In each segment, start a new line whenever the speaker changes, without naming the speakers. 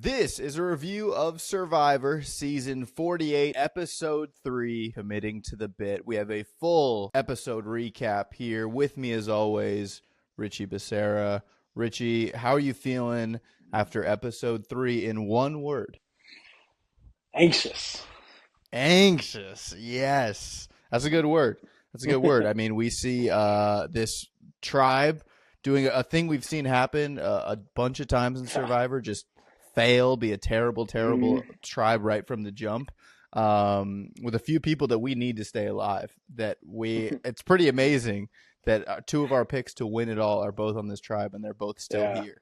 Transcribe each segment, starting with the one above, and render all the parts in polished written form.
This is a review of Survivor Season 48, Episode 3, Committing to the Bit. We have a full episode recap here. With me, as always, Richie Becerra. Richie, how are you feeling after Episode 3 in one word?
Anxious.
Anxious, yes. That's a good word. That's a good word. I mean, we see this tribe doing a thing we've seen happen a bunch of times in Survivor, just fail, be a terrible tribe right from the jump, with a few people that we need to stay alive. It's pretty amazing that two of our picks to win it all are both on this tribe, and they're both still here,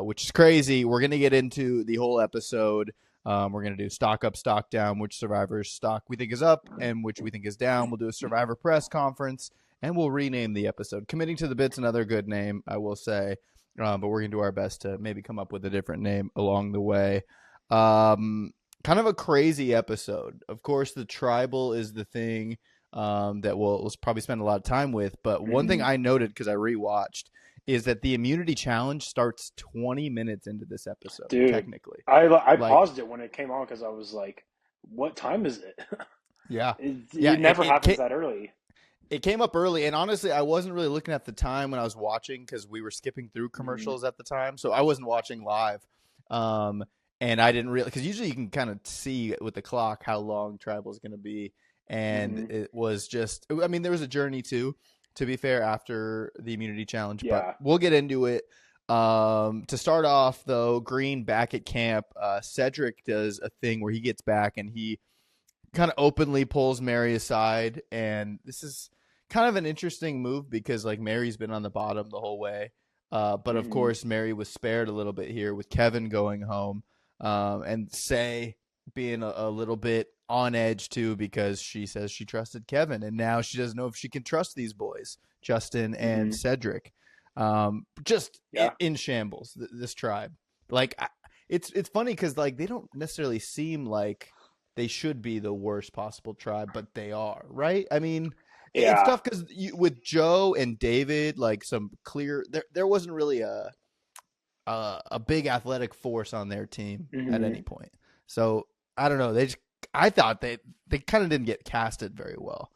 which is crazy. We're going to get into the whole episode. We're going to do stock up, stock down, which Survivor's stock we think is up and which we think is down. We'll do a Survivor press conference, and we'll rename the episode. Committing to the Bit's another good name, I will say. But we're going to do our best to maybe come up with a different name along the way. Kind of a crazy episode. Of course, the tribal is the thing that we'll probably spend a lot of time with. But one thing I noted, because I rewatched, is that the immunity challenge starts 20 minutes into this episode,
Dude,
technically.
I paused it when it came on because I was like, what time is it?
Yeah.
It never happens that early.
It came up early, and honestly, I wasn't really looking at the time when I was watching because we were skipping through commercials at the time, so I wasn't watching live. And I didn't really, because usually you can kind of see with the clock how long tribal is going to be, and it was just, I mean, there was a journey too, to be fair, after the immunity challenge, but we'll get into it. To start off, though, Green back at camp, Cedric does a thing where he gets back and he kind of openly pulls Mary aside, and this is kind of an interesting move because like Mary's been on the bottom the whole way, but of course Mary was spared a little bit here with Kevin going home, and Say being a little bit on edge too because she says she trusted Kevin and now she doesn't know if she can trust these boys, Justin and Cedric. In shambles, this tribe. Like it's funny because like they don't necessarily seem like they should be the worst possible tribe, but they are, right? I mean, it's tough because with Joe and David, like some clear, there wasn't really a big athletic force on their team at any point. So I don't know. I thought they kind of didn't get casted very well,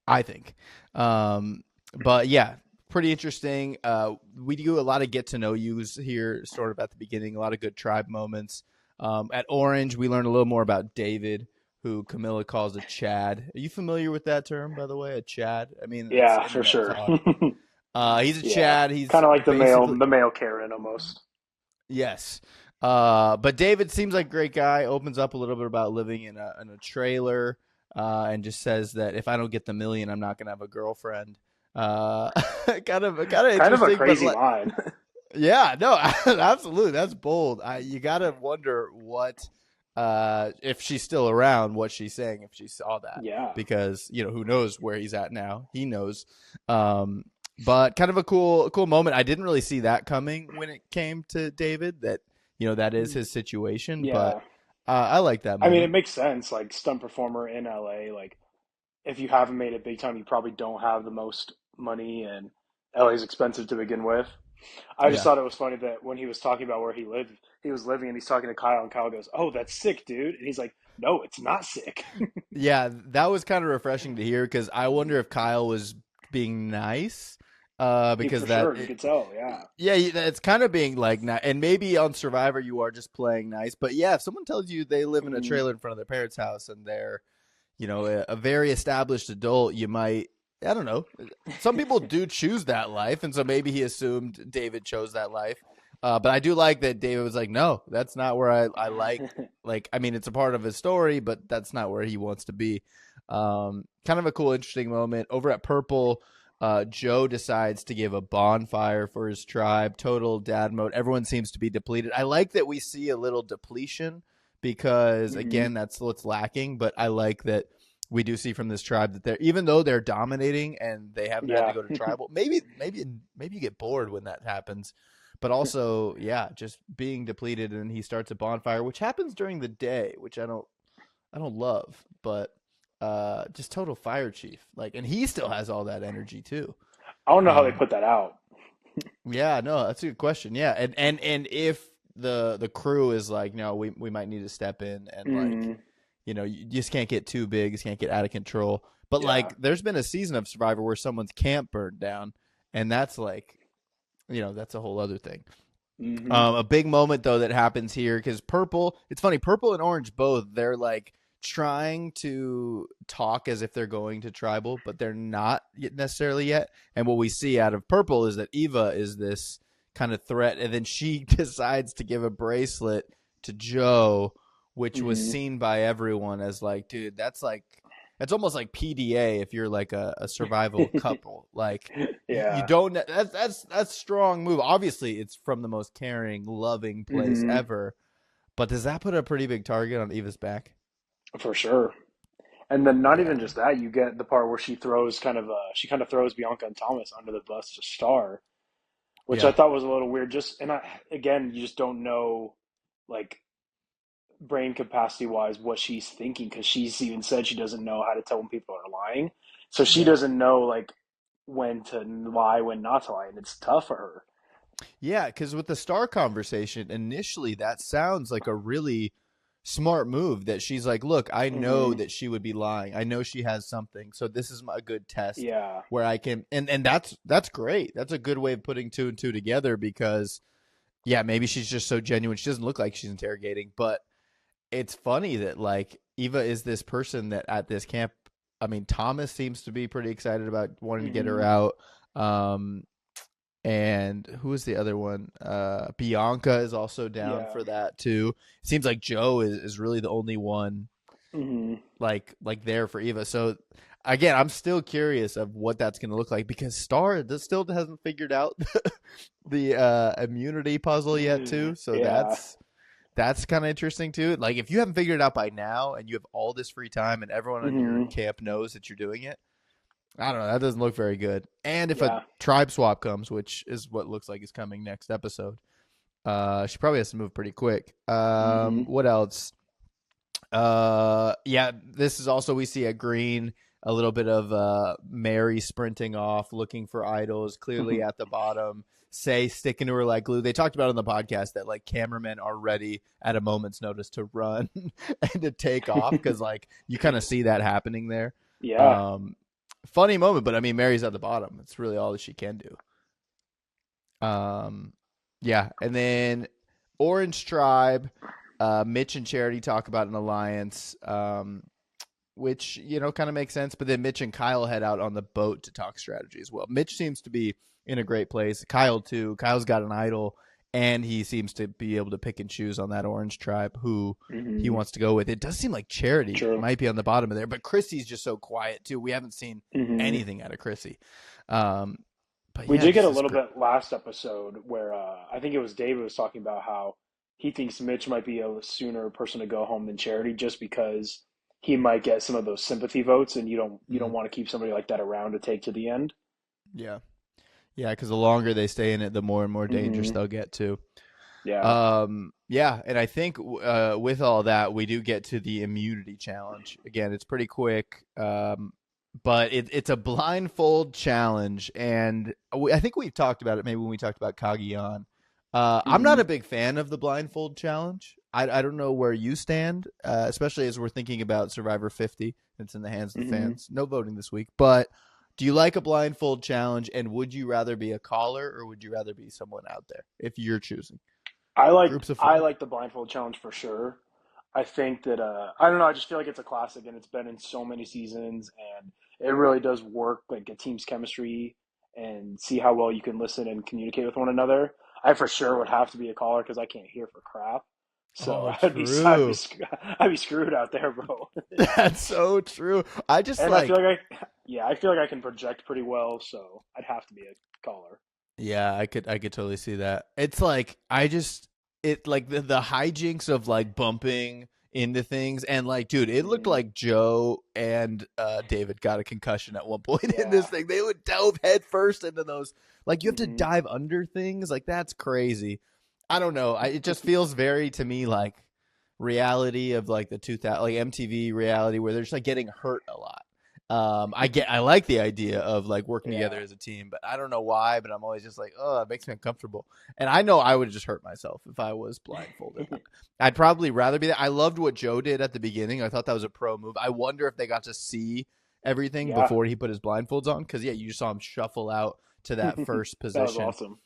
I think. But yeah, pretty interesting. We do a lot of get to know yous here, sort of at the beginning. A lot of good tribe moments. At Orange, we learn a little more about David, who Camilla calls a Chad. Are you familiar with that term, by the way? A Chad? I mean,
Yeah, for sure.
He's a Chad. He's
kind of like the male Karen almost.
Yes. But David seems like a great guy. Opens up a little bit about living in a trailer, and just says that if I don't get the million, I'm not gonna have a girlfriend. Kind of interesting,
a crazy line.
Yeah, no, absolutely. That's bold. You got to wonder what, if she's still around, what she's saying if she saw that.
Yeah.
Because, who knows where he's at now. He knows. But kind of a cool moment. I didn't really see that coming when it came to David, that, that is his situation. Yeah. But I like that moment.
I mean, it makes sense. Like, stunt performer in LA, like, if you haven't made it big time, you probably don't have the most money, and LA is expensive to begin with. I just thought it was funny that when he was talking about where he was living, and he's talking to Kyle, and Kyle goes, "Oh, that's sick, dude." And he's like, "No, it's not sick."
Yeah, that was kind of refreshing to hear because I wonder if Kyle was being nice. Because
sure, you could tell,
yeah, it's kind of being like, and maybe on Survivor you are just playing nice, but yeah, if someone tells you they live in a trailer in front of their parents' house and they're, a very established adult, you might. I don't know. Some people do choose that life, and so maybe he assumed David chose that life. But I do like that David was like, no, that's not where I like. Like, I mean, it's a part of his story, but that's not where he wants to be. Kind of a cool, interesting moment. Over at Purple, Joe decides to give a bonfire for his tribe. Total dad mode. Everyone seems to be depleted. I like that we see a little depletion because, again, that's what's lacking. But I like that we do see from this tribe that even though they're dominating and they haven't had to go to tribal, maybe you get bored when that happens. But also, just being depleted, and he starts a bonfire, which happens during the day, which I don't love, but just total fire chief. Like, and he still has all that energy too.
I don't know how they put that out.
Yeah, no, that's a good question. Yeah, and if the crew is like, no, we might need to step in and like,
Mm,
you just can't get too big, you can't get out of control. But
yeah.
like, there's been a season of Survivor where someone's camp burned down, and that's like, that's a whole other thing.
Hmm.
A big moment though that happens here because purple. It's funny, purple and orange both. They're like trying to talk as if they're going to tribal, but they're not necessarily yet. And what we see out of purple is that Eva is this kind of threat, and then she decides to give a bracelet to Joe, which was
Hmm.
seen by everyone as like, dude, that's almost like PDA if you're like a survival couple. Like you
Yeah.
don't that's strong move. Obviously, it's from the most caring, loving place
Hmm.
ever. But does that put a pretty big target on Eva's back?
For sure. And then not even
Yeah.
just that, you get the part where she kind of throws Bianca and Thomas under the bus to Star, which I
Yeah.
thought was a little weird. Just and again, you just don't know, like, brain capacity wise what she's thinking, because she's even said she doesn't know how to tell when people are lying, so she
Yeah.
doesn't know like when to lie, when not to lie, and it's tough for her.
Yeah, because with the Star conversation, initially that sounds like a really smart move that she's like, look, I know
Hmm.
that she would be lying. I know she has something. So this is a good test
Yeah.
where I can and that's great. That's a good way of putting two and two together because yeah, maybe she's just so genuine. She doesn't look like she's interrogating, but it's funny that like Eva is this person that at this camp, I mean, Thomas seems to be pretty excited about wanting to get her
Hmm.
out. Um, and who is the other one? Bianca is also down
Yeah.
for that too. It seems like Joe is really the only one
Hmm.
like there for Eva. So again, I'm still curious of what that's going to look like because Star still hasn't figured out the immunity puzzle yet too. So
Yeah.
that's kind of interesting too. Like if you haven't figured it out by now and you have all this free time and everyone on your
Hmm.
camp knows that you're doing it, I don't know. That doesn't look very good. And if a
Yeah.
tribe swap comes, which is what looks like is coming next episode, she probably has to move pretty quick.
Hmm.
What else? Yeah, this is also we see a green, a little bit of Mary sprinting off, looking for idols, clearly at the bottom. Say sticking to her like glue. They talked about on the podcast that like cameramen are ready at a moment's notice to run and to take off because like you kind of see that happening there.
Yeah.
Um, Funny moment, but I mean Mary's at the bottom. It's really all that she can do. Yeah, and then Orange Tribe, Mitch and Charity talk about an alliance, which kind of makes sense. But then Mitch and Kyle head out on the boat to talk strategy as well. Mitch seems to be in a great place. Kyle too. Kyle's got an idol, and he seems to be able to pick and choose on that Orange Tribe who he
Hmm.
wants to go with. It does seem like Charity
True.
might be on the bottom of there, but Chrissy's just so quiet too. We haven't seen
Hmm.
anything out of Chrissy. Um, but
We
yeah,
did get
just
a
this.
little bit last episode where I think it was David was talking about how he thinks Mitch might be a sooner person to go home than Charity, just because he might get some of those sympathy votes, and you don't
Mhm.
want to keep somebody like that around to take to the end.
Yeah. Yeah, because the longer they stay in it, the more and more dangerous
Hmm.
they'll get to.
Yeah.
Yeah, and I think with all that, we do get to the immunity challenge. Again, it's pretty quick, but it's a blindfold challenge, and I think we've talked about it maybe when we talked about Kagiyan. I'm not
Hmm.
a big fan of the blindfold challenge. I don't know where you stand, especially as we're thinking about Survivor 50. It's in the hands of the
Hmm.
fans. No voting this week, but do you like a blindfold challenge? And would you rather be a caller or would you rather be someone out there if you're choosing groups of
I
four?
like the blindfold challenge for sure. I think that I don't know, I just feel like it's a classic, and it's been in so many seasons, and it really does work like a team's chemistry and see how well you can listen and communicate with one another. I for sure would have to be a caller because I can't hear for crap. So
Oh,
I'd be
true.
I'd be screwed out there, bro.
That's so true. I just
And I feel
like,
like I feel like I can project pretty well, so I'd have to be a caller.
yeah, I could totally see that. It's like I just it like the hijinks of like bumping into things and like, dude, it looked
Hmm.
like Joe and David got a concussion at one point in this
Yeah.
thing. They would dove head first into those. Like you have to
Hmm.
dive under things. Like that's crazy. I don't know. It just feels very to me like reality of like the 2000 like MTV reality where they're just like getting hurt a lot. I like the idea of like working together
Yeah.
as a team, but I don't know why. But I'm always just like, oh, it makes me uncomfortable. And I know I would just hurt myself if I was blindfolded. I'd probably rather be that. I loved what Joe did at the beginning. I thought that was a pro move. I wonder if they got to see everything
Yeah.
before he put his blindfolds on, because yeah, you just saw him shuffle out to that first
That was
position.
awesome.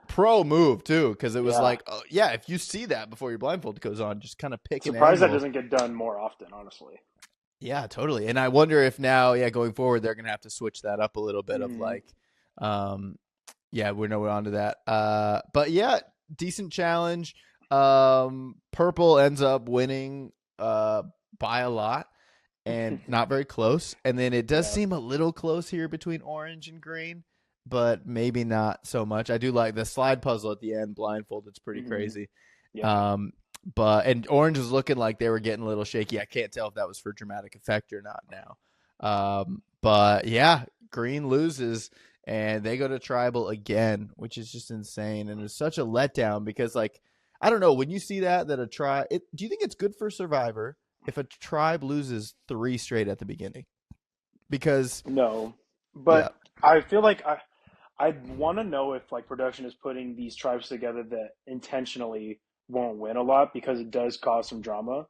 Pro move too, because it was
Yeah.
like, oh, yeah, if you see that before your blindfold goes on, just kind of pick an
Surprised that
angle.
doesn't get done more often, honestly.
Yeah, totally. And I wonder if now, yeah, going forward, they're gonna have to switch that up a little bit of
Hmm.
like, um, yeah, we're nowhere onto that. But yeah, decent challenge. Purple ends up winning by a lot and not very close. And then it does
Yeah.
seem a little close here between orange and green, but maybe not so much. I do like the slide puzzle at the end, blindfold. It's pretty
Hmm.
crazy.
Yeah.
Um, and orange was looking like they were getting a little shaky. I can't tell if that was for dramatic effect or not now. But yeah, green loses and they go to tribal again, which is just insane. And it's such a letdown because, like, I don't know, when you see that a tribe, do you think it's good for Survivor if a tribe loses 3 straight at the beginning? Because
No,
yeah,
but I feel like I want to know if like production is putting these tribes together that intentionally won't win a lot because it does cause some drama.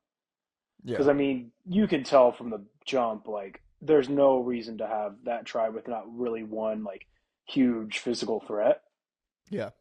yeah,
Because I mean, you can tell from the jump, like there's no reason to have that tribe with not really one like huge physical threat.
yeah,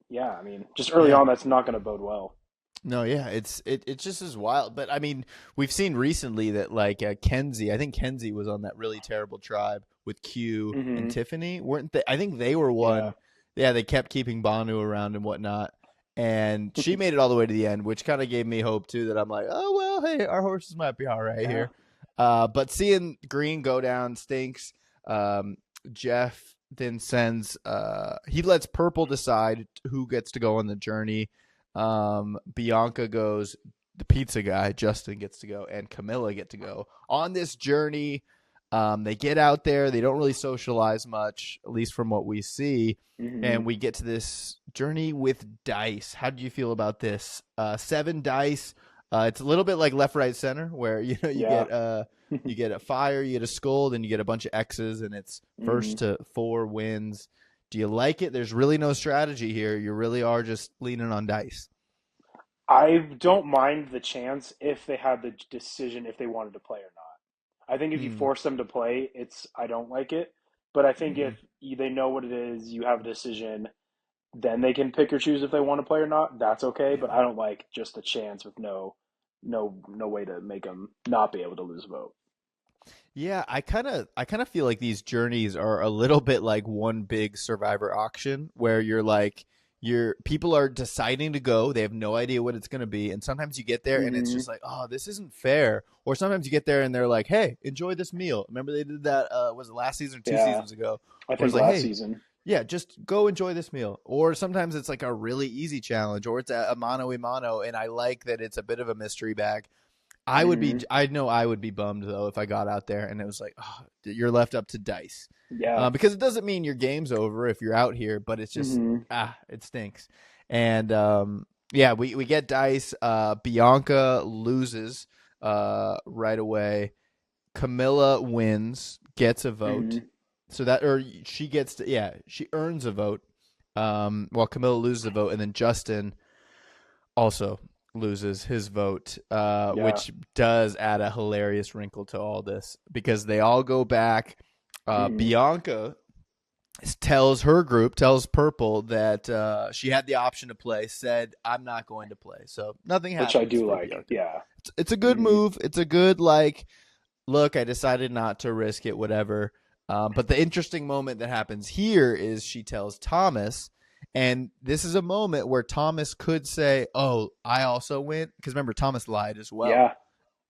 Yeah, I mean, just early
yeah.
on, that's not going to bode well.
No, yeah, it's just as wild. But I mean, we've seen recently that like Kenzie, I think Kenzie was on that really terrible tribe with Q and
Hmm.
Tiffany, weren't they? I think they were
Yeah.
one. Yeah, they kept keeping Banu around and whatnot, and she made it all the way to the end, which kind of gave me hope too. That I'm like, oh well, hey, our horses might be all right
Yeah.
here. But seeing Green go down stinks. Um, Jeff then sends. He lets Purple decide who gets to go on the journey. Bianca goes, the pizza guy, Justin gets to go, and Camilla get to go on this journey. They get out there. They don't really socialize much, at least from what we see.
Hmm.
And we get to this journey with dice. How do you feel about this? 7 dice. It's a little bit like left, right, center, where
Yeah.
you get a fire, you get a skull, then you get a bunch of X's, and it's
Hmm.
first to 4 wins. Do you like it? There's really no strategy here. You really are just leaning on dice.
I don't mind the chance if they had the decision if they wanted to play or not. I think if you
Mm,
force them to play, I don't like it. But I think
mm-hmm.
if they know what it is, you have a decision, then they can pick or choose if they want to play or not. That's okay. But
Yeah.
I don't like just a chance with no way to make them not be able to lose a vote.
Yeah, I kind of feel like these journeys are a little bit like one big Survivor auction where you're like your people are deciding to go, they have no idea what it's going to be, and sometimes you get there and it's just
Hmm.
like, "Oh, this isn't fair." Or sometimes you get there and they're like, "Hey, enjoy this meal." Remember they did that was it last season or 2
Yeah,
seasons ago?
I
Where
think
it's like,
last
"Hey,
season.
yeah, just go enjoy this meal." Or sometimes it's like a really easy challenge or it's a mano a mano, and I like that it's a bit of a mystery bag.
Hmm.
I know I would be bummed though if I got out there and it was like, oh, you're left up to dice,
Yeah.
because it doesn't mean your game's over if you're out here, but it's just
Hmm.
it stinks. And yeah, we get dice. Bianca loses right away. Camilla wins, gets a vote,
Hmm.
so that or she gets to yeah she earns a vote. While Camilla loses a vote, and then Justin also loses his vote,
Yeah.
which does add a hilarious wrinkle to all this because they all go back.
Hmm.
Bianca tells Purple that she had the option to play, said, I'm not going to play. So nothing
Which I
happens
do
for
like.
Bianca.
Yeah.
It's a good
Hmm.
move. It's a good, like, look, I decided not to risk it, whatever. But the interesting moment that happens here is she tells Thomas, and this is a moment where Thomas could say, "Oh, I also went," because remember Thomas lied as well.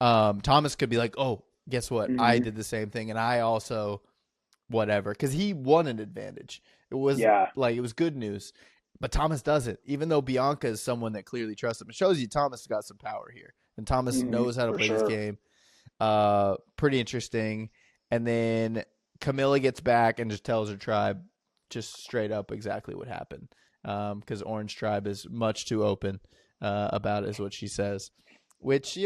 Yeah.
Thomas could be like, "Oh, guess what? I
Hmm.
did the same thing, and I also whatever," because he won an advantage. It was
Yeah.
like it was good news, but Thomas doesn't. Even though Bianca is someone that clearly trusts him, it shows you Thomas has got some power here, and Thomas
Hmm.
knows how to
For
play this
sure.
game. Pretty interesting. And then Camilla gets back and just tells her tribe just straight up exactly what happened. Because Orange Tribe is much too open about it, is what she says. Which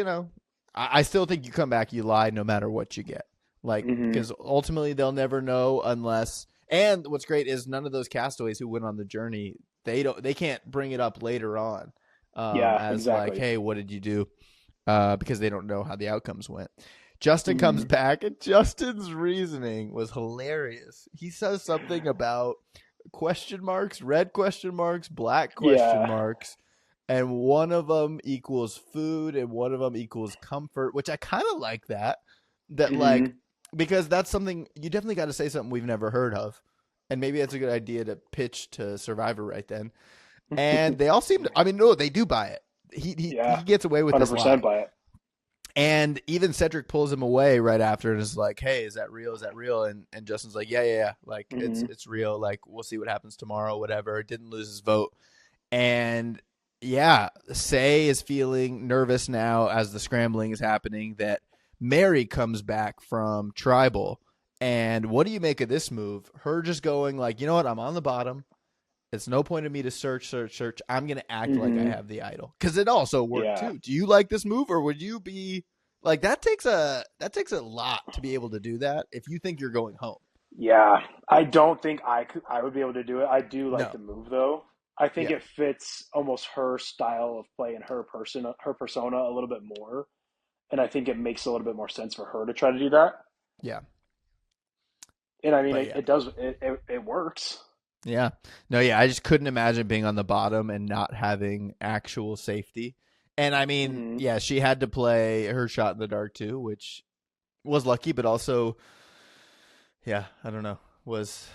I still think you come back, you lie no matter what you get. Like,
Hmm.
because ultimately they'll never know unless. And what's great is none of those castaways who went on the journey, they can't bring it up later on,
Yeah,
as like,
exactly.
hey, what did you do? Because they don't know how the outcomes went. Justin comes
Hmm.
back, and Justin's reasoning was hilarious. He says something about question marks, red question marks, black question
Yeah.
marks, and one of them equals food, and one of them equals comfort, which I kind of like that. That like
Hmm.
because that's something you definitely got to say something we've never heard of, and maybe that's a good idea to pitch to Survivor right then. And they all seem to. I mean, no, they do buy it. He
Yeah,
gets away with this
100%
lie.
by it.
And even Cedric pulls him away right after and is like, "Hey, is that real? Is that real?" And Justin's like, "Yeah, yeah, yeah. Like
Hmm.
it's real. Like we'll see what happens tomorrow. Whatever." Didn't lose his vote. And yeah, Say is feeling nervous now as the scrambling is happening. That Mary comes back from tribal. And what do you make of this move? Her just going like, you know what? I'm on the bottom. It's no point in me to search. I'm gonna act like I
Hmm.
have the idol because it also worked
Yeah.
too. Do you like this move, or would you be like that takes a lot to be able to do that if you think you're going home?
Yeah. I don't think I would be able to do it. I do like
No,
the move though. I think
yeah,
it fits almost her style of play and her persona a little bit more. And I think it makes a little bit more sense for her to try to do that.
yeah,
And I mean,
but
it,
yeah,
it does, it works.
yeah, no, yeah. I just couldn't imagine being on the bottom and not having actual safety. And I mean,
Hmm.
yeah, she had to play her shot in the dark too, which was lucky, but also, yeah, I don't know, was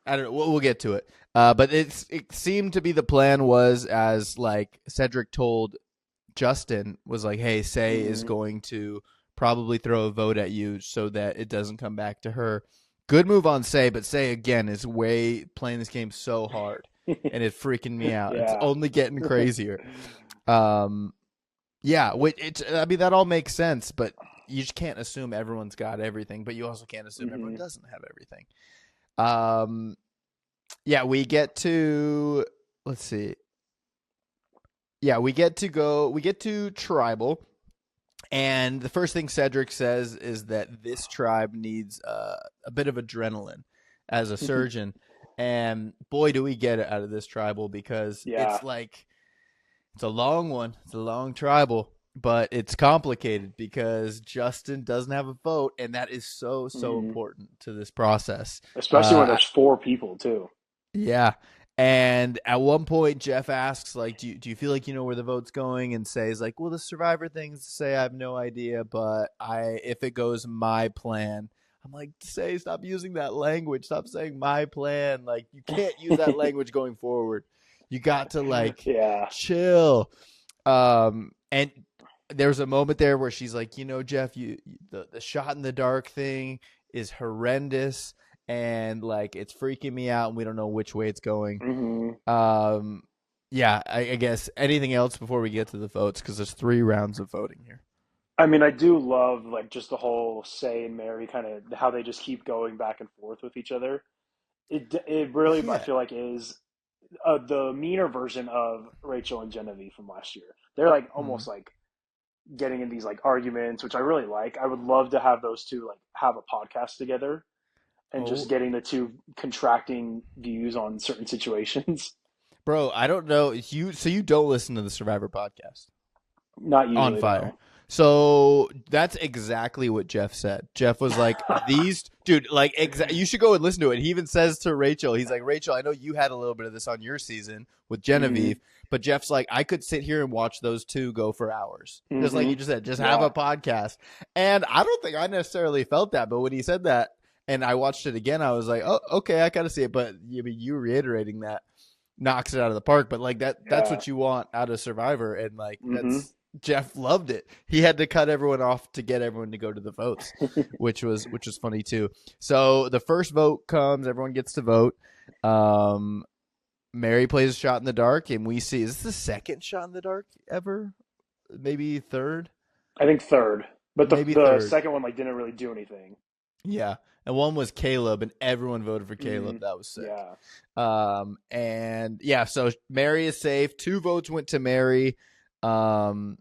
I don't know. We'll get to it. But it seemed to be the plan was as like Cedric told Justin was like, hey, Say is
Hmm.
going to probably throw a vote at you so that it doesn't come back to her. Good move on Say, but Say again is way playing this game so hard and it's freaking me out. It's
Yeah.
only getting crazier. Um, yeah, I mean that all makes sense, but you just can't assume everyone's got everything, but you also can't assume everyone
Hmm.
doesn't have everything. Um, yeah, we get to let's see. Yeah, we get to tribal, and the first thing Cedric says is that this tribe needs a bit of adrenaline as a surgeon. And boy, do we get it out of this tribal because
Yeah.
it's a long one. It's a long tribal, but it's complicated because Justin doesn't have a vote, and that is so
Hmm.
important to this process.
Especially when
Uh,
there's four people too.
Yeah. And at one point, Jeff asks, like, do you feel like you know where the vote's going? And says, like, well, the survivor things say I have no idea, but if it goes my plan, I'm like, say, stop using that language. Stop saying my plan. Like, you can't use that language going forward. You got to like
Yeah.
chill. And there's a moment there where she's like, you know, Jeff, the shot in the dark thing is horrendous and like it's freaking me out and we don't know which way it's going.
Hmm.
Um, yeah, I guess anything else before we get to the votes because there's 3 rounds of voting here.
I mean, I do love like just the whole Say and Mary kind of how they just keep going back and forth with each other. It really I
Yeah.
feel like is the meaner version of Rachel and Genevieve from last year. They're like
Mhm.
almost like getting in these like arguments, which I really like. I would love to have those two like have a podcast together and just
Oh,
getting the two contracting views on certain situations.
bro, I don't know so you don't listen to the Survivor podcast.
Not
On
usually,
fire.
no.
So that's exactly what Jeff said. Jeff was like, "These dude, like, you should go and listen to it." He even says to Rachel, "He's like, Rachel, I know you had a little bit of this on your season with
Hmm.
Genevieve, but Jeff's like, I could sit here and watch those two go for hours, just like
Hmm.
you just said, just have a
Yeah.
podcast." And I don't think I necessarily felt that, but when he said that, and I watched it again, I was like, "Oh, okay, I gotta see it." But you reiterating that knocks it out of the park. But like that's
Yeah.
what you want out of Survivor, and like
Hmm.
that's Jeff loved it. He had to cut everyone off to get everyone to go to the votes, which was funny too. So the first vote comes, everyone gets to vote. Um, Mary plays a shot in the dark, and we see is this the second shot in the dark ever? Maybe third,
I think third, but the
maybe
the
third.
second one like didn't really do anything.
Yeah, and one was Caleb, and everyone voted for
Hmm.
Caleb. That was sick.
Yeah.
And yeah, so Mary is safe. 2 votes went to Mary. Um,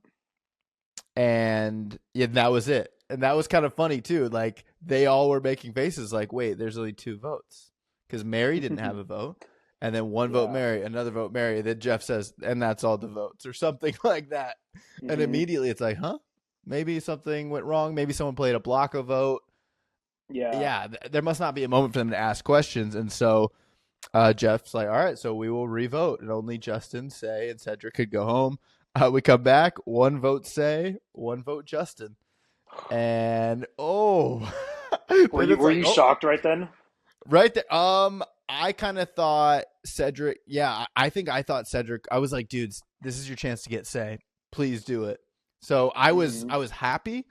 and yeah, that was it. And that was kind of funny too. Like they all were making faces like, wait, there's only 2 votes because Mary didn't have a vote. And then one vote
Yeah.
Mary, another vote Mary. Then Jeff says, and that's all the votes or something like that. And immediately it's like, huh? Maybe something went wrong. Maybe someone played a block a vote.
Yeah.
Yeah, there must not be a moment for them to ask questions. And so Jeff's like, all right, so we will revote. And only Justin, Say, and Cedric could go home. We come back, 1 vote Say, 1 vote Justin. And,
Were you shocked right then?
Right there. I kind of thought Cedric. Yeah, I think I thought Cedric. I was like, dudes, this is your chance to get Say. Please do it. So I was happy.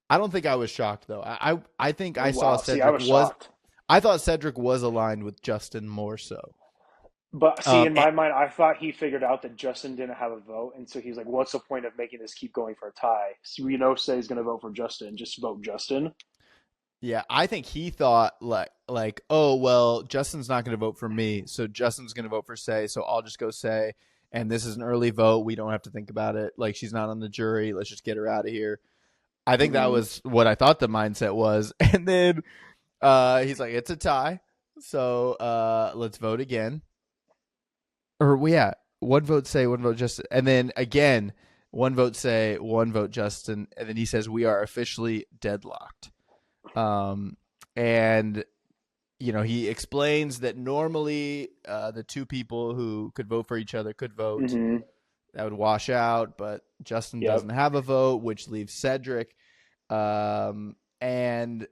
I don't think I was shocked though. I think I saw Cedric
I was shocked.
I thought Cedric was aligned with Justin more so.
But see, in my mind, I thought he figured out that Justin didn't have a vote, and so he's like, "What's the point of making this keep going for a tie? So we know Say's going to vote for Justin. Just vote Justin."
Yeah, I think he thought like, oh well, Justin's not going to vote for me, so Justin's going to vote for Say, so I'll just go Say, and this is an early vote. We don't have to think about it. Like she's not on the jury. Let's just get her out of here. I think that was what I thought the mindset was, and then he's like, it's a tie, so let's vote again. Or yeah, 1 vote Say, 1 vote Justin, and then again, 1 vote Say, 1 vote Justin, and then he says we are officially deadlocked. And you know, he explains that normally the 2 people who could vote for each other could vote. That would wash out, but Justin doesn't have a vote, which leaves Cedric. And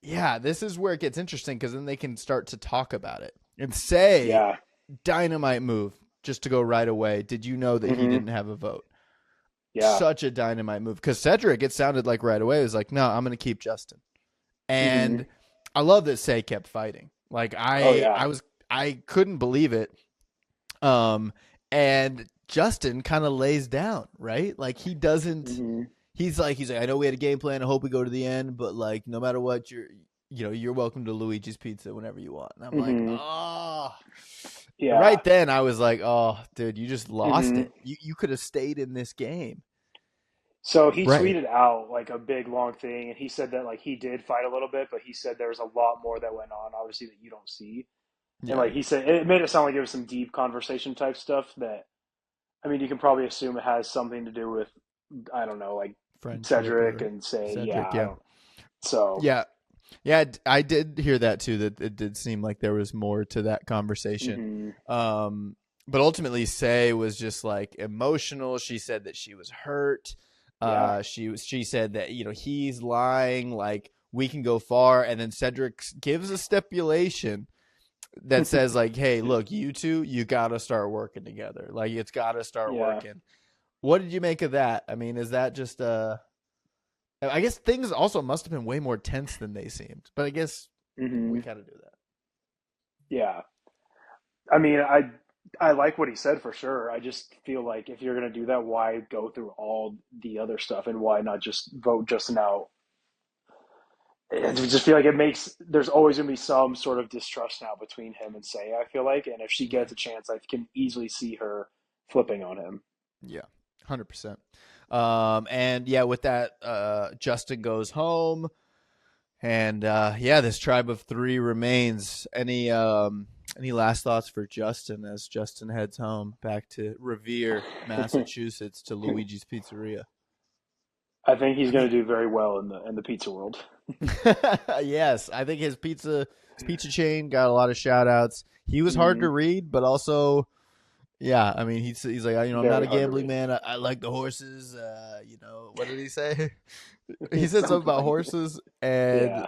yeah, this is where it gets interesting because then they can start to talk about it and say, dynamite move just to go right away. Did you know that he didn't have a vote? Yeah. Such a dynamite move because Cedric, it sounded like right away, was like, no, I'm going to keep Justin. And I love that Say kept fighting. Like I couldn't believe it. And Justin kind of lays down, right? Like he doesn't, he's like, I know we had a game plan. I hope we go to the end, but like, no matter what, you're welcome to Luigi's Pizza whenever you want. And I'm like, oh, yeah. Right then I was like, oh dude, you just lost it. You could have stayed in this game.
So he tweeted out like a big long thing, and he said that like he did fight a little bit, but he said there was a lot more that went on, obviously, that you don't see. Yeah. And like he said, it made it sound like it was some deep conversation type stuff that, I mean, you can probably assume it has something to do with, I don't know, like friendship Cedric and Say, Cedric, yeah. So
yeah, I did hear that too. That it did seem like there was more to that conversation. But ultimately, Say was just like emotional. She said that she was hurt. She said that, you know, he's lying, like we can go far, and then Cedric gives a stipulation that says like, hey, look, you 2, you gotta start working together. Like it's gotta start working. What did you make of that? I mean, is that just I guess things also must have been way more tense than they seemed, but I guess we gotta do that.
Yeah, I mean, I like what he said for sure. I just feel like if you're going to do that, why go through all the other stuff and why not just vote Justin out? I just feel like there's always going to be some sort of distrust now between him and Say, I feel like. And if she gets a chance, I can easily see her flipping on him.
Yeah, 100%. And yeah, with that, Justin goes home. And this tribe of 3 remains. Any last thoughts for Justin as Justin heads home back to Revere, Massachusetts, to Luigi's Pizzeria?
I think he's going to do very well in the pizza world.
Yes, I think his pizza chain got a lot of shout outs. He was hard to read, but also, yeah, I mean, he's like, you know, I'm not a gambling man. I like the horses. You know, what did he say? He said something about horses and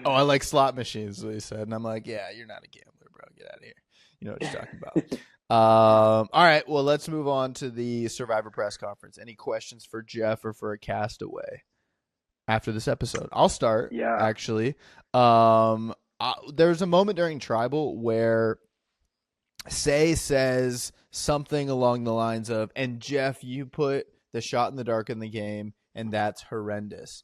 I like slot machines. Is what he said, and I'm like, yeah, you're not a gambler, bro. Get out of here. You know what you're talking about. All right, well, let's move on to the Survivor press conference. Any questions for Jeff or for a castaway after this episode? I'll start. Yeah, actually, there's a moment during Tribal where Say says something along the lines of, "And Jeff, you put the shot in the dark in the game, and that's horrendous."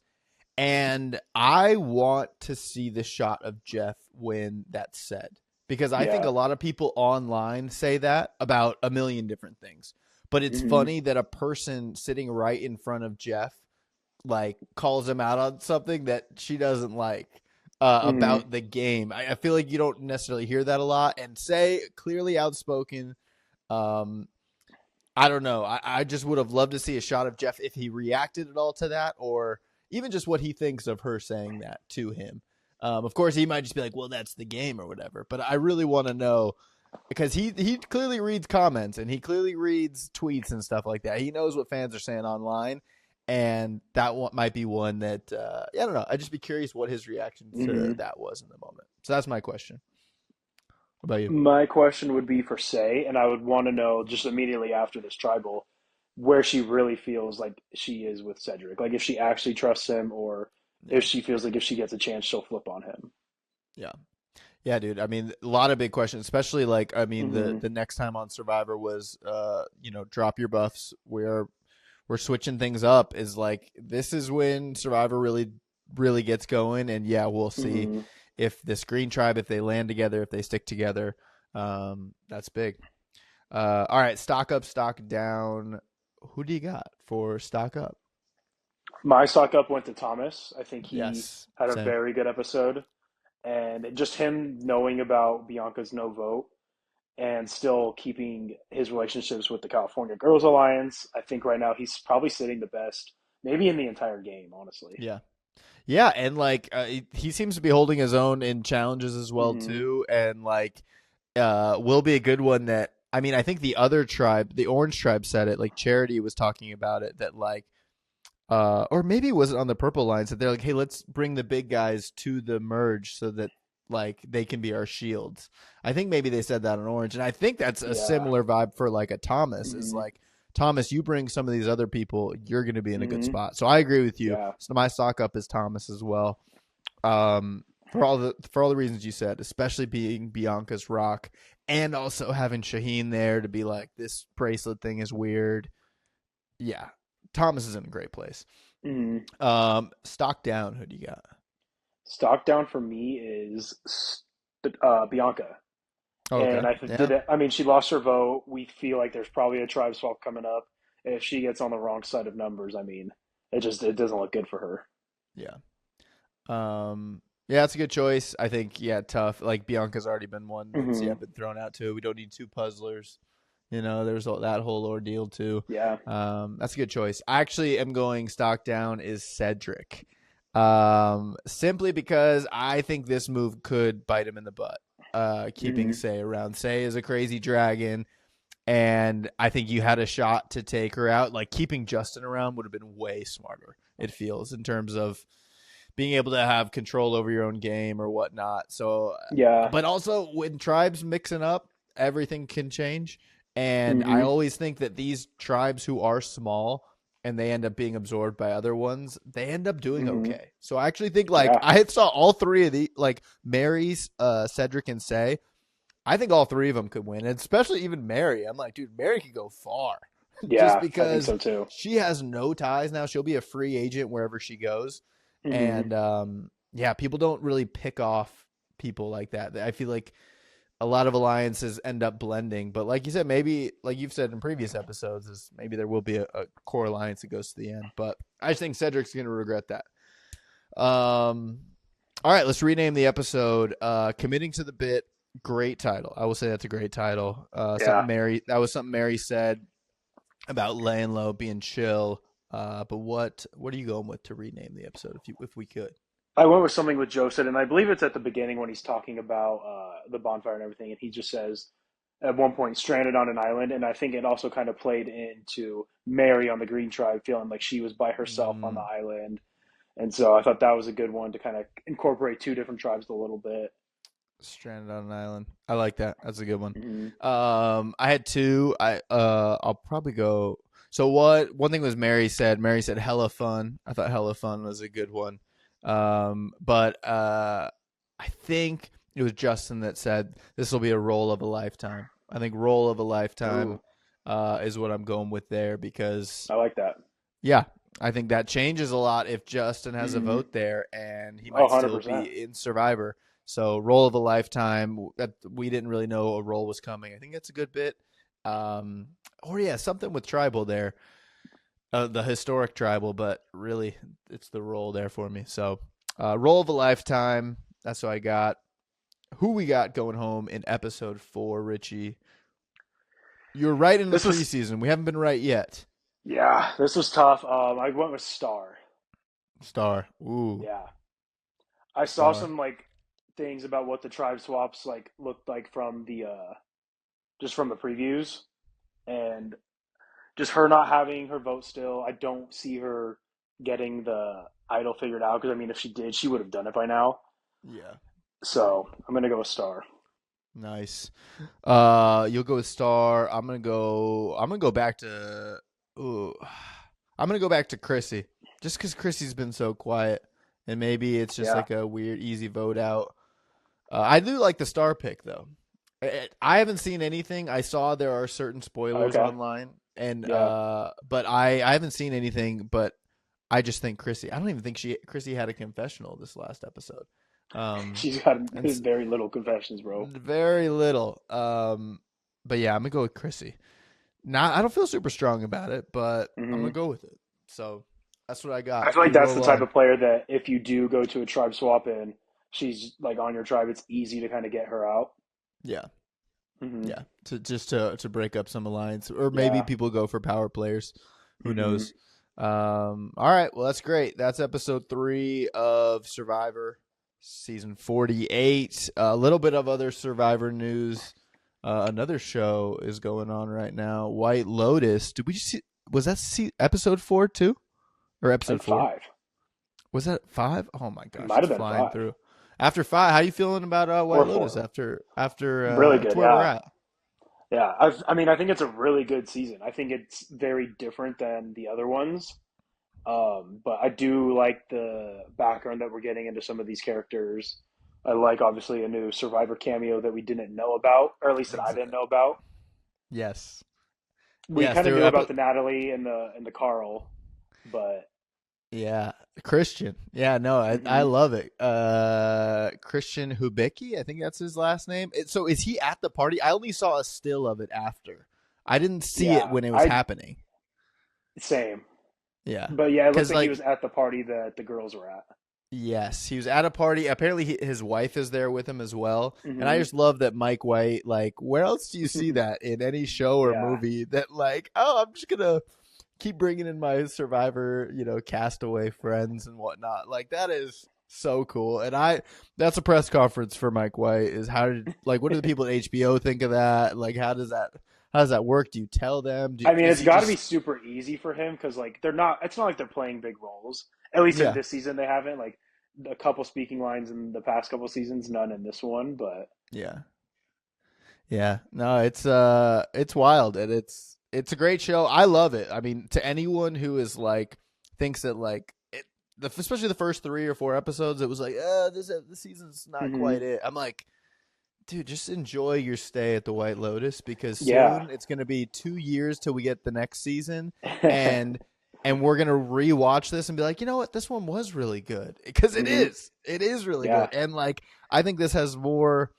And I want to see the shot of Jeff when that's said. Because I think a lot of people online say that about a million different things. But it's funny that a person sitting right in front of Jeff like calls him out on something that she doesn't like
Hmm.
about the game. I feel like you don't necessarily hear that a lot. And Say clearly outspoken. Um, I don't know. I just would have loved to see a shot of Jeff if he reacted at all to that, or even just what he thinks of her saying that to him. Of course, he might just be like, "Well, that's the game" or whatever. But I really want to know because he clearly reads comments and he clearly reads tweets and stuff like that. He knows what fans are saying online, and that one might be one that I don't know. I'd just be curious what his reaction to
Hmm.
that was in the moment. So that's my question. What about you?
My question would be for Say, and I would want to know just immediately after this tribal where she really feels like she is with Cedric. Like if she actually trusts him, or if
Yeah,
she feels like if she gets a chance, she'll flip on him.
yeah. Yeah, dude. I mean, a lot of big questions, especially like I mean,
Hmm.
the next time on Survivor was drop your buffs. We're switching things up. Is like this is when Survivor really gets going, and yeah, we'll see
Hmm.
if this Green Tribe, if they land together, if they stick together. That's big. All right, stock up, stock down. Who do you got for stock up?
My stock up went to Thomas. I think he
Yes,
had a
same.
very good episode, and just him knowing about Bianca's no vote and still keeping his relationships with the California Girls Alliance. I think right now he's probably sitting the best, maybe in the entire game, honestly.
Yeah. Yeah, and like he seems to be holding his own in challenges as well
Hmm.
too, and like will be a good one that I mean I think the other tribe, the Orange tribe said it, like Charity was talking about it that like or maybe it was on the Purple lines that they're like, hey, let's bring the big guys to the merge so that like they can be our shields. I think maybe they said that on Orange, and I think that's a
Yeah.
similar vibe for like a Thomas. Is
Hmm.
like Thomas, you bring some of these other people, you're going to be in a good
Hmm.
spot. So I agree with you.
Yeah.
So my stock up is Thomas as well. For all the reasons you said, especially being Bianca's rock, and also having Shaheen there to be like this bracelet thing is weird. Yeah, Thomas is in a great place.
Hmm.
Stock down. Who do you got?
Stock down for me is Bianca.
Oh, okay.
And
Yeah.
I mean, she lost her vote. We feel like there's probably a tribe swap coming up. If she gets on the wrong side of numbers, I mean, it doesn't look good for her.
Yeah. Yeah, that's a good choice. I think, yeah, tough. Like Bianca's already been one that's
Hmm.
been thrown out too. We don't need two puzzlers. There's that whole ordeal too.
Yeah.
That's a good choice. I actually am going stock down is Cedric. Simply because I think this move could bite him in the butt. Keeping
Hmm.
Say around. Say is a crazy dragon, and I think you had a shot to take her out. Like keeping Justin around would have been way smarter. It feels in terms of being able to have control over your own game or whatnot. So,
Yeah.
but also when tribes mixing up, everything can change. And I
Hmm.
always think that these tribes who are small and they end up being absorbed by other ones, they end up doing
Hmm.
okay. So I actually think like
Yeah.
I saw all three of the like Mary's, Cedric, and Say. I think all three of them could win, and especially even Mary. I'm like, dude, Mary could go far, just
Yeah. I think
because
so too.
she has no ties now. She'll be a free agent wherever she goes,
Hmm.
and yeah, people don't really pick off people like that. I feel like a lot of alliances end up blending, but like you said, maybe like you've said in previous episodes, is maybe there will be a core alliance that goes to the end. But I just think Cedric's going to regret that. Um, all right, let's rename the episode. Committing to the bit. Great title. I will say that's a great title.
Yeah.
Something Mary. That was something Mary said about laying low, being chill. But what are you going with to rename the episode if we could?
I went with something with Joe said, and I believe it's at the beginning when he's talking about the bonfire and everything, and he just says at one point stranded on an island, and I think it also kind of played into Mary on the Green Tribe feeling like she was by herself on the
Mm,
island, and so I thought that was a good one to kind of incorporate two different tribes a little bit.
stranded on an island. I like that. That's a good one.
Hmm.
I had two. I'll probably go. So what? One thing was Mary said. Mary said hella fun. I thought hella fun was a good one. But I think it was Justin that said this will be a role of a lifetime. I think role of a lifetime
Ooh,
is what I'm going with there because
I like that.
yeah, I think that changes a lot if Justin has a
Hmm.
vote there and he
Oh,
might still
100%.
be in Survivor. So role of a lifetime that we didn't really know a role was coming. I think that's a good bit. Or yeah, something with tribal there. the historic tribal, but really it's the role there for me. So, role of a lifetime. That's what I got. Who we got going home in episode 4, Richie? You're right in the
This was
preseason. We haven't been right yet.
yeah, this was tough. I went with Star.
Star. Ooh,
Yeah, I saw
Star.
some like things about what the tribe swaps like looked like from the just from the previews, and just her not having her vote still. I don't see her getting the idol figured out because I mean, if she did, she would have done it by now.
Yeah.
So I'm gonna go with Star.
Nice. You'll go with Star. I'm gonna go back to. Ooh, I'm gonna go back to Chrissy, just because Chrissy's been so quiet, and maybe it's just
Yeah.
like a weird, easy vote out. I do like the Star pick though. I haven't seen anything. I saw there are certain spoilers
Okay.
online, and
Yeah.
but I haven't seen anything. But I just think Chrissy. I don't even think Chrissy had a confessional this last episode.
She's got
And
very little confessions, bro.
very little. But yeah, I'm gonna go with Chrissy. Not, I don't feel super strong about it, but I'm
Hmm.
gonna go with it. So that's what I
I
got.
feel like
You
that's the
roll
type
on.
of player that if you do go to a tribe swap and she's like on your tribe, it's easy to kind of get her out.
Yeah,
Hmm.
yeah. To break up some alliance, or maybe
Yeah.
people go for power players. Who
Hmm.
knows? All right. Well, that's great. That's episode 3 of Survivor, season 48. A little bit of other Survivor news. Another show is going on right now. White Lotus. Did we just see? Was that episode 4 too, or
I
episode
think
4?
5.
Was that 5? Oh my
It
gosh,
might
it's
have been
flying
5
through. After 5, how you feeling about White
or
Lotus
4.
after
Really
it's
good.
where we're
Yeah.
at?
Yeah. I mean, I think it's a really good season. I think it's very different than the other ones. But I do like the background that we're getting into some of these characters. I like obviously a new Survivor cameo that we didn't know about, or at least that I didn't
Exa-
know about.
yes,
We
yes,
kind of
there
knew
were
about the Natalie and the Carl, but
yeah, Christian. Yeah, no, I
mhm.
love it. Christian Hubicki, I think that's his last name. So is he at the party? I only saw a still of it after. I didn't see it
Yeah,
when it was
I
happening.
same.
Yeah,
But yeah, it looks
because
like he
like
was at the party that the girls were at.
yes, he was at a party. Apparently, his wife is there with him as well. And I
Hmm.
just love that Mike White. Like, where else do you see that in any show or
Yeah.
movie? That like, oh, I'm just gonna keep bringing in my Survivor, castaway friends and whatnot. Like that is so cool. And that's a press conference for Mike White. Is what do the people at HBO think of that? Like, how does that work? Do you tell them?
I mean,
Is
it's
he
got to be
just
super easy for him because like they're not. It's not like they're playing big roles. At least in
yeah,
this season, they haven't like a couple speaking lines in the past couple seasons, none in this one. But
yeah. Yeah, no, it's wild and it's a great show. I love it. I mean, to anyone who is like thinks that like especially the first 3 or 4 episodes, it was like, this season's not
mhm.
quite it. I'm like, dude, just enjoy your stay at the White Lotus because
Yeah.
soon it's gonna be 2 years till we get the next season, and we're gonna rewatch this and be like, you know what, this one was really good because
Hmm.
it is really good,
Yeah.
and like I think this has more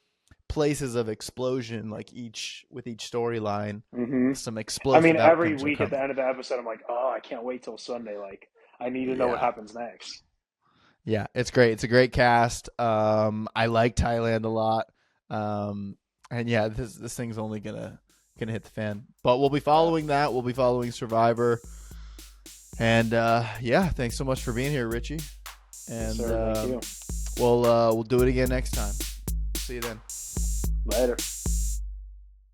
places of explosion, like each storyline,
Hmm.
some
I mean,
explosive
every
outcomes are
week at the
coming.
end of the episode, I'm like, oh, I can't wait till Sunday. Like, I need to know what
Yeah,
happens next.
yeah, it's great. It's a great cast. I like Thailand a lot. And yeah, this thing's only gonna hit the fan. But we'll be
Yeah.
following that. We'll be following Survivor. And yeah, thanks so much for being here, Richie.
Yes,
And
sir. Thank you.
we'll do it again next time. See you then.
Later.